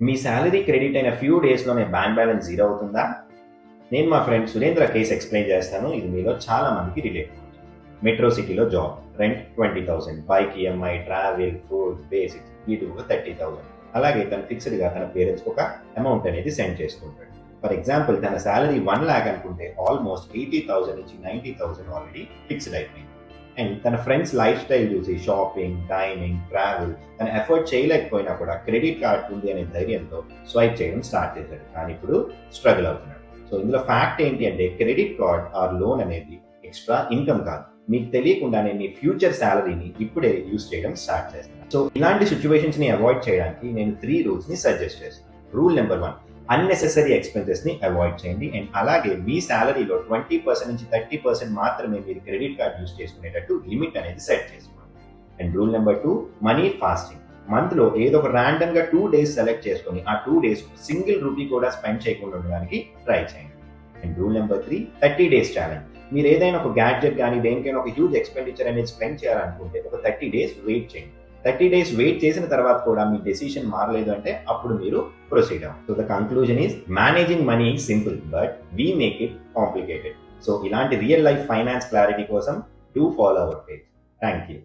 మీ salary credit అయిన few డేస్‌లోనే bank balance zero అవుతుందా? నేను మా ఫ్రెండ్ సురేంద్ర కేస్ ఎక్స్‌ప్లెయిన్ చేస్తాను. ఇది మీలో చాలా మందికి రిలేట్ అవుతుంది. మెట్రో సిటీలో job, rent 20,000, bike EMI, travel, food, basics వీటికి 30,000. అలాగే తను ఫిక్స్డ్‌గా తన పేరెంట్స్‌కి ఒక అమౌంట్ అనేది సెండ్ చేస్తుంటాడు. ఫర్ ఎగ్జాంపుల్ తన సాలరీ 1,00,000 అనుకుంటే ఆల్మోస్ట్ 80,000 నుంచి 90,000 ఆల్రెడీ ఫిక్స్డ్ అయిపోయింది. అండ్ తన ఫ్రెండ్స్ లైఫ్ స్టైల్ చూసి షాపింగ్, డైనింగ్, ట్రావెల్ తన ఎఫర్ట్ చేయలేకపోయినా కూడా క్రెడిట్ కార్డ్ ఉంది అనే ధైర్యంతో స్వైప్ చేయడం స్టార్ట్ చేశాడు. కానీ ఇప్పుడు స్ట్రగుల్ అవుతున్నాడు. సో ఇందులో ఫ్యాక్ట్ ఏంటి అంటే క్రెడిట్ కార్డ్ ఆర్ లోన్ అనేది ఎక్స్ట్రా ఇన్కమ్ కాదు. మీకు తెలియకుండానే మీ ఫ్యూచర్ సాలరీని ఇప్పుడే యూస్ చేయడం స్టార్ట్ చేస్తాను. సో ఇలాంటి సిచ్యువేషన్స్ ని అవాయిడ్ చేయడానికి నేను 3 రూల్స్ ని సజెస్ట్ చేస్తాను. రూల్ నెంబర్ 1, అన్నెసెసరీ ఎక్స్పెన్సెస్ ని అవాయిడ్ చేయండి. అండ్ అలాగే మీ సాలరీలో 20% నుంచి 30% మాత్రమే మీరు క్రెడిట్ కార్డ్ యూస్ చేసుకునేటట్టు లిమిట్ అనేది సెట్ చేసుకోండి. And rule number 2, money fasting. Month లో ఏదో ఒక ర్యాండమ్ గా 2 days సెలెక్ట్ చేసుకొని ఆ 2 days సింగిల్ రూపీ కూడా స్పెండ్ చేయకుండా ఉండడానికి ట్రై చేయండి. And rule number 3, 30 days challenge. మీరు ఏదైనా ఒక గ్యాడ్జెట్ కానీ దేనికైనా ఒక హ్యూజ్ ఎక్స్పెండిచర్ అనేది స్పెండ్ చేయాలనుకుంటే ఒక 30 days వెయిట్ చేయండి. 30 days వెయిట్ చేసిన తర్వాత కూడా మీ డెసిషన్ మారలేదు అంటే అప్పుడు మీరు ప్రొసీడ్ అవ్వండి. So the conclusion is managing money is simple but we make it complicated. So ఇలాంటి రియల్ లైఫ్ ఫైనాన్స్ క్లారిటీ కోసం do follow our page. Thank you.